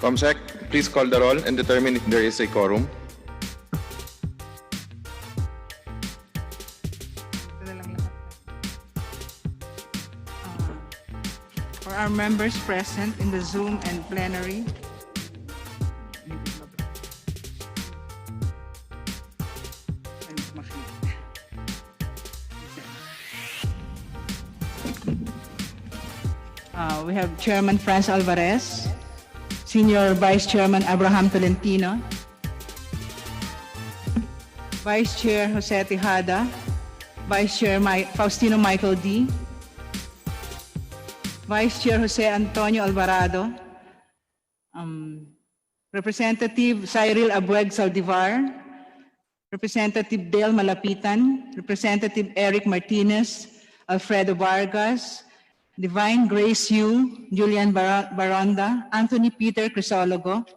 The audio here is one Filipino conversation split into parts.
Comsec, please call the roll and determine if there is a quorum. For our members present in the Zoom and plenary, we have Chairman Franz Alvarez, Senior Vice Chairman Abraham Tolentino, Vice Chair Jose Tejada, Vice Chair Faustino Michael D., Vice Chair Jose Antonio Alvarado, Representative Cyril Abueg Saldivar, Representative Dale Malapitan, Representative Eric Martinez, Alfredo Vargas, Divine Grace Yu, Julian Baronda, Anthony Peter Crisologo,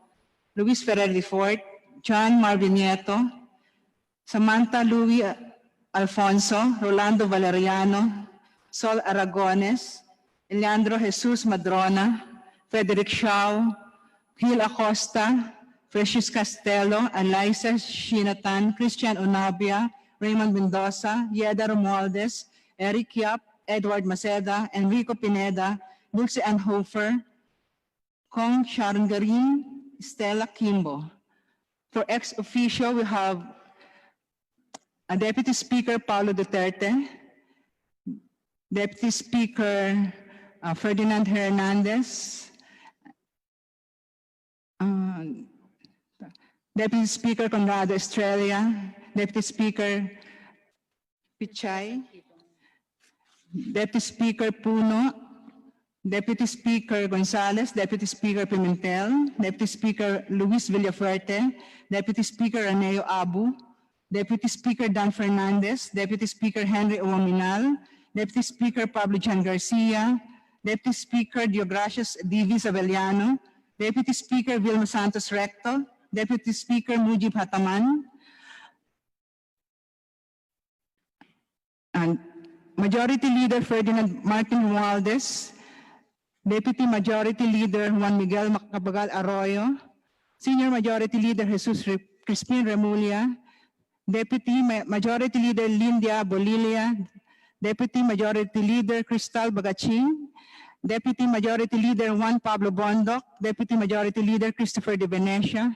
Luis Ferrer Lefort, John Marvin Nieto, Samantha Louis Alfonso, Rolando Valeriano, Sol Aragones, Leandro Jesus Madrona, Frederick Shaw, Gil Acosta, Precious Castelo, Eliza Shinatan, Christian Onabia, Raymond Mendoza, Yeda Romualdez, Eric Yap, Edward Maceda, Enrico Pineda, Dulce Anhofer, Kong Sharongarin, Stella Kimbo. For ex officio, we have a Deputy Speaker Paulo Duterte, Deputy Speaker Ferdinand Hernandez, Deputy Speaker Conrado Estrella, Deputy Speaker Pichay, Deputy Speaker Puno, Deputy Speaker Gonzales, Deputy Speaker Pimentel, Deputy Speaker Luis Villafuerte, Deputy Speaker Raneo Abu, Deputy Speaker Dan Fernandez, Deputy Speaker Henry Uwaminal, Deputy Speaker Pablo Jan Garcia, Deputy Speaker Diogracias Divis Avellano, Deputy Speaker Vilma Santos Recto, Deputy Speaker Mujib Hataman, and Majority Leader Ferdinand Martin Romualdez, Deputy Majority Leader Juan Miguel Macapagal Arroyo, Senior Majority Leader Jesus Crispin Remulla, Deputy Majority Leader Lindia Bolilia, Deputy Majority Leader Cristal Bagaching, Deputy Majority Leader Juan Pablo Bondoc, Deputy Majority Leader Christopher De Venecia,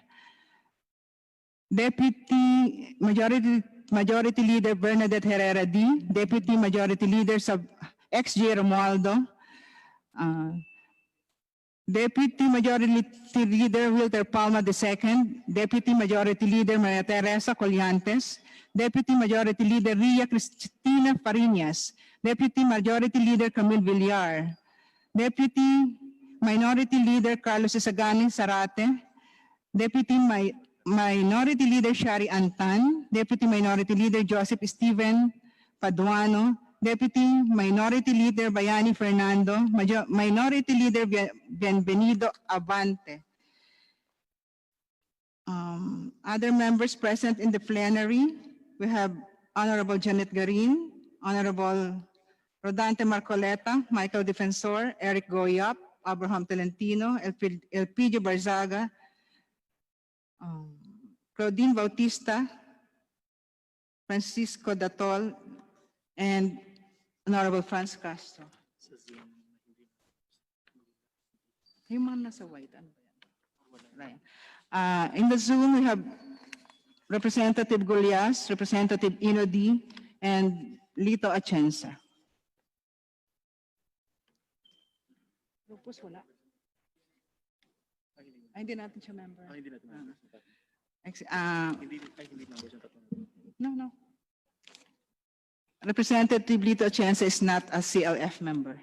Deputy Majority Leader Bernadette Herrera D, Deputy Majority Leader XJ Romualdo, Deputy Majority Leader Wilter Palma II, Deputy Majority Leader Maria Teresa Collantes, Deputy Majority Leader Ria Cristina Fariñas, Deputy Majority Leader Camille Villar, Deputy Minority Leader Carlos Isagani Sarate, Deputy Minority Leader Shari Antan, Deputy Minority Leader Joseph Steven Paduano, Deputy Minority Leader Bayani Fernando, Minority Leader Bienvenido Avante. Other members present in the plenary, we have Honorable Janet Garin, Honorable Rodante Marcoleta, Michael Defensor, Eric Goyap, Abraham Tolentino, Elpidio Barzaga, Claudine Bautista, Francisco Datol, and Honorable Franz Castro. Yung mga nasa white, ano ba yan? In the Zoom, we have Representative Gulyas, Representative Inodi, and Lito Atienza. Lupus, wala. Ay, hindi natin siya member. Hindi natin member. No. Representative Lito Atienza is not a CLF member.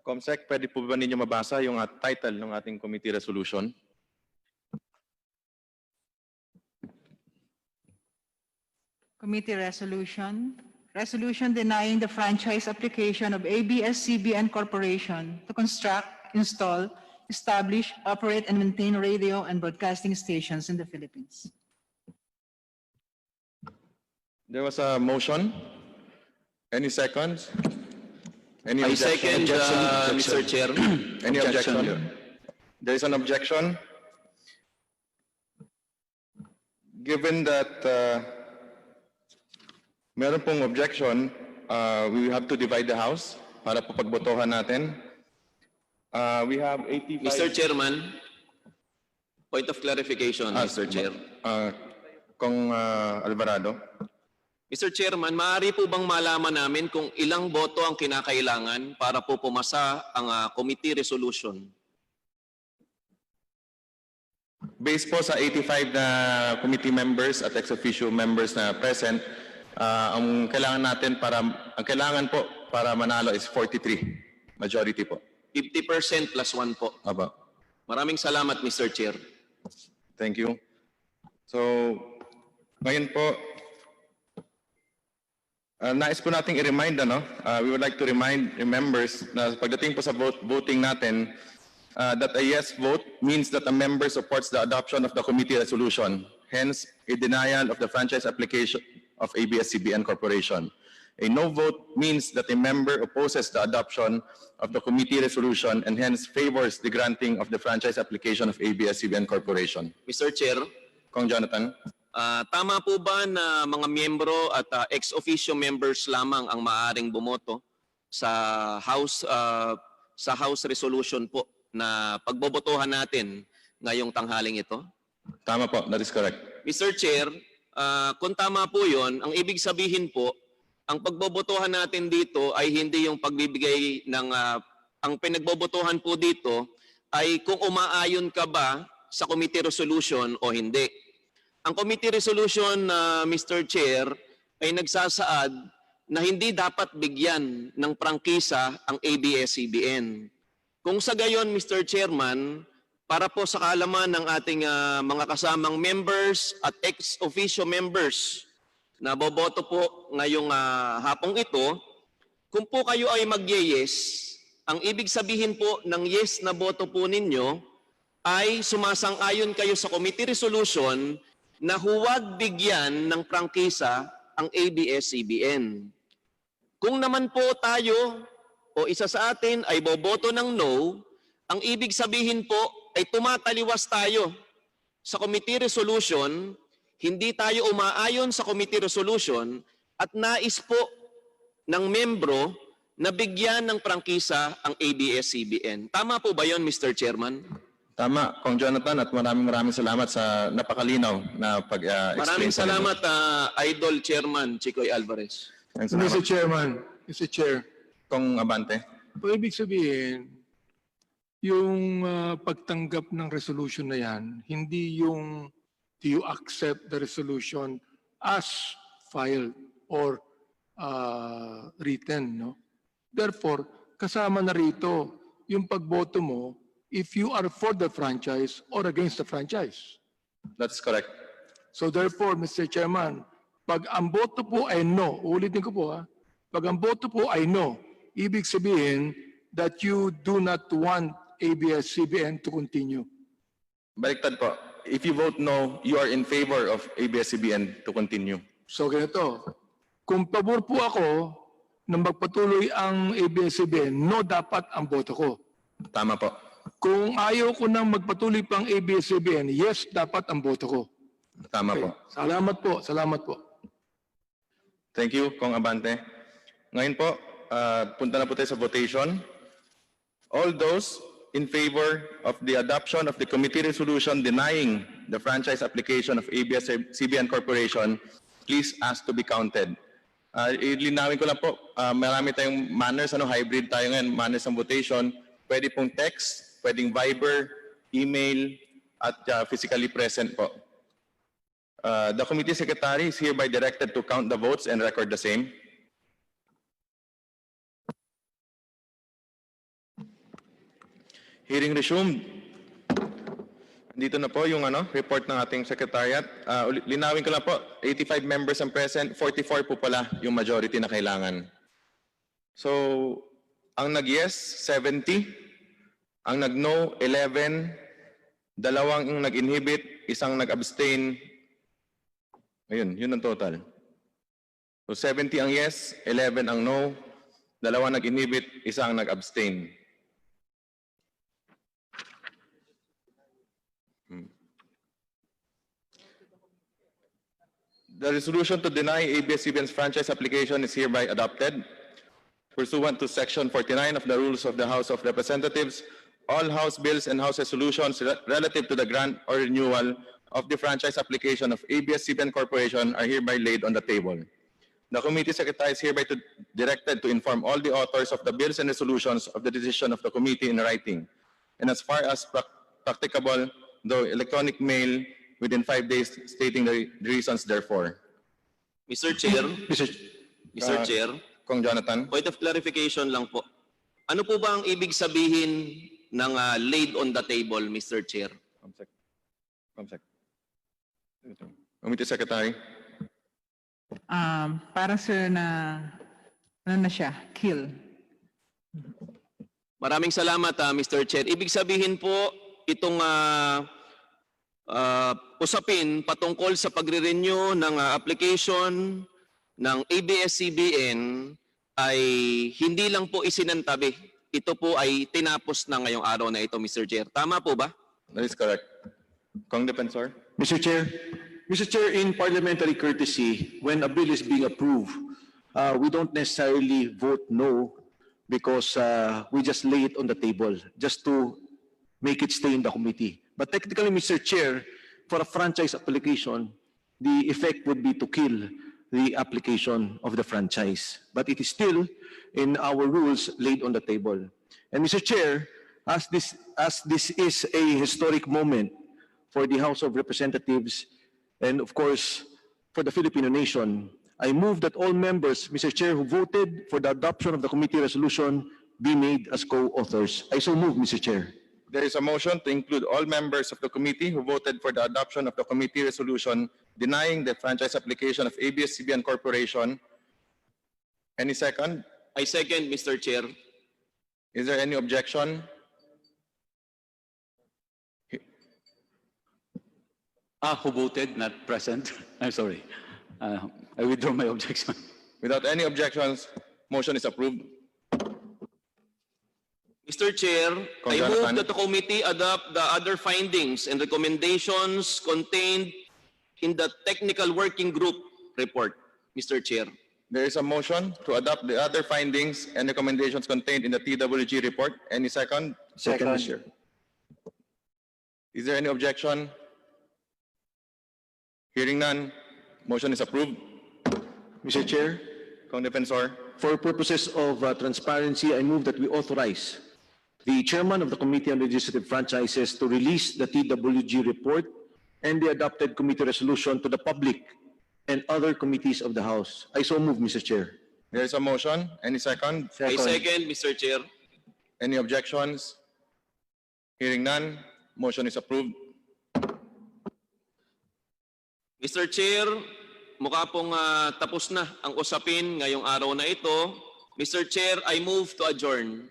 Comsec, pwede po ba ninyo mabasa yung title ng ating committee resolution? Committee resolution. Resolution denying the franchise application of ABS-CBN Corporation to construct, install, establish, operate, and maintain radio and broadcasting stations in the Philippines. There was a motion. Any seconds? Any I objection? second, Mr. Chair. Any objection? There is an objection. Given that meron pong objection, we will have to divide the House para po pagbotohan natin. We have 85... Mr. Chairman, point of clarification, Mr. Chair. Kong Alvarado. Mr. Chairman, maaari po bang malaman namin kung ilang boto ang kinakailangan para po pumasa ang committee resolution? Based po sa 85 na committee members at ex-officio members na present, ang kailangan po para manalo is 43. Majority po. 50% plus 1 po. Aba. Maraming salamat, Mr. Chair. Thank you. So, ngayon po, nais po nating i-remind, we would like to remind members na pagdating po sa voting natin, that a yes vote means that a member supports the adoption of the committee resolution. Hence, a denial of the franchise application of ABS-CBN Corporation. A no vote means that a member opposes the adoption of the committee resolution and hence favors the granting of the franchise application of ABS-CBN Corporation. Mr. Chair, Kong Jonathan. tama po ba na mga miyembro at ex-officio members lamang ang maaaring bumoto sa House resolution po na pagbobotohan natin ngayong tanghaling ito? Tama po, that is correct. Mr. Chair, kung tama po yun, ang ibig sabihin po, ang pagbobotohan natin dito ay hindi yung pagbibigay ng, ang pinagbobotohan po dito ay kung umaayon ka ba sa committee resolution o hindi. Ang committee resolution, Mr. Chair, ay nagsasaad na hindi dapat bigyan ng prangkisa ang ABS-CBN. Kung sa gayon, Mr. Chairman, para po sa kaalaman ng ating mga kasamang members at ex-officio members na boboto po ngayong hapong ito, kung po kayo ay mag-yes, ang ibig sabihin po ng yes na boto po ninyo ay sumasang-ayon kayo sa committee resolution na huwag bigyan ng prangkisa ang ABS-CBN. Kung naman po tayo o isa sa atin ay boboto ng no, ang ibig sabihin po ay tumataliwas tayo sa committee resolution, hindi tayo umaayon sa committee resolution at nais po ng membro na bigyan ng prangkisa ang ABS-CBN. Tama po ba yon, Mr. Chairman? Tama, Kong Jonathan, at maraming salamat sa napakalinaw na pag-explain. Maraming salamat, Idol Chairman Chicoy Alvarez. Mr. Chairman, Mr. Chair, Kong Abante. o ibig sabihin, yung pagtanggap ng resolution na yan, hindi yung do you accept the resolution as filed or written, no? Therefore, kasama na rito yung pagboto mo if you are for the franchise or against the franchise. That's correct. So therefore, Mr. Chairman, pag ang boto po ay no, ulitin ko po pag ang boto po ay no, ibig sabihin that you do not want ABS-CBN to continue. Baliktad po. If you vote no, you are in favor of ABS-CBN to continue. So ganito, kung pabor po ako na magpatuloy ang ABS-CBN, no dapat ang boto ko. Tama po. Kung ayaw ko nang magpatuloy pang ABS-CBN, yes dapat ang boto ko. Tama po. Salamat po, salamat po. Thank you, Kong Abante. Ngayon po, punta na po tayo sa votation. All those in favor of the adoption of the committee resolution denying the franchise application of ABS-CBN Corporation, please ask to be counted. Ilinawin ko lang po, marami tayong manners, hybrid tayo ngayon, manners ng votation. Pwede pong text, pwedeng Viber, email, at physically present po. The committee secretary is hereby directed to count the votes and record the same. Hearing resumed. Dito na po yung report ng ating secretariat. Linawin ko lang po, 85 members ang present, 44 po pala yung majority na kailangan. So, ang nag-yes, 70. Ang nag-no, 11. Dalawang nag-inhibit, isang nag-abstain. Ayun, yun ang total. So 70 ang yes, 11 ang no. 2 nag-inhibit, 1 ang nag-abstain. The resolution to deny ABS-CBN's franchise application is hereby adopted. Pursuant to Section 49 of the Rules of the House of Representatives, all House bills and House resolutions relative to the grant or renewal of the franchise application of ABS-CBN Corporation are hereby laid on the table. The committee secretary is hereby directed to inform all the authors of the bills and resolutions of the decision of the committee in writing, and as far as practicable, though electronic mail within 5 days stating the reasons therefore. Mr. Chair, Mr. Mr. Chair, Kong Jonathan. point of clarification lang po. Ano po ba ang ibig sabihin ng laid on the table, Mr. Chair? Comsec. Committee secretary. Para sir na, ano na siya, kill. Maraming salamat, Mr. Chair. Ibig sabihin po, itong usapin patungkol sa pagre-renew ng application ng ABS-CBN ay hindi lang po isinantabi. Ito po ay tinapos na ngayong araw na ito, Mr. Chair. Tama po ba? That is correct. Kong Defensor. Mr. Chair, in parliamentary courtesy, when a bill is being approved, we don't necessarily vote no because we just lay it on the table just to make it stay in the committee. But technically, Mr. Chair, for a franchise application, the effect would be to kill the application of the franchise. But it is still in our rules laid on the table. And Mr. Chair, as this is a historic moment for the House of Representatives and of course for the Filipino nation, I move that all members, Mr. Chair, who voted for the adoption of the committee resolution be made as co-authors. I so move, Mr. Chair. There is a motion to include all members of the committee who voted for the adoption of the committee resolution denying the franchise application of ABS-CBN Corporation. Any second? I second, Mr. Chair. Is there any objection? Who voted, not present. I'm sorry. I withdraw my objection. Without any objections, motion is approved. Mr. Chair, I Jonathan. move that the committee adopt the other findings and recommendations contained in the technical working group report, Mr. Chair. There is a motion to adopt the other findings and recommendations contained in the TWG report. Any second? Second, Mr. Chair. Is there any objection? Hearing none, motion is approved. Mr. Chair, Kong Defensor. for purposes of transparency, I move that we authorize the chairman of the Committee on Legislative Franchises to release the TWG report and the adopted committee resolution to the public and other committees of the House. I so move, Mr. Chair. There is a motion. Any second? I second, Mr. Chair. Any objections? Hearing none, motion is approved. Mr. Chair, mukha pong tapos na ang usapin ngayong araw na ito. Mr. Chair, I move to adjourn.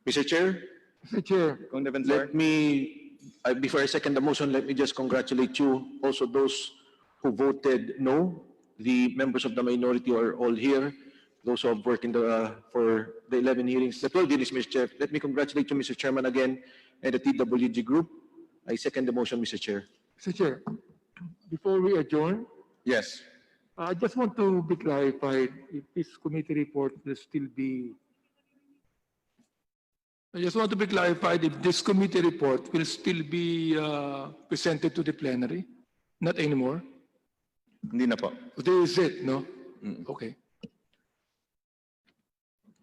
Mr. Chair, Mr. Chair, Kong Defensor. let me, before I second the motion, let me just congratulate you, also those who voted no. The members of the minority are all here. Those who have worked for the 11 hearings, the 12 hearings, Mr. Chair. Let me congratulate you, Mr. Chairman, again, and the TWG group. I second the motion, Mr. Chair. Mr. Chair, before we adjourn, Yes. I just want to be clarified if this committee report will still be. I just want to be clarified if this committee report will still be presented to the plenary, not anymore. Hindi na po. This is it, no? Okay.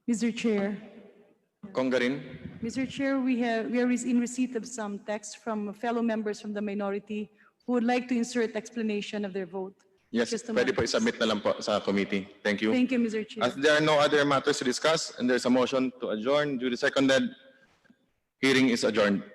Mr. Chair, Kong Garin. Mr. Chair, we are in receipt of some text from fellow members from the minority who would like to insert explanation of their vote. Yes, Just a pwede moment. po i-submit na lang po sa committee. Thank you. Thank you, Mr. Chair. As there are no other matters to discuss and there's a motion to adjourn, duly seconded, hearing is adjourned.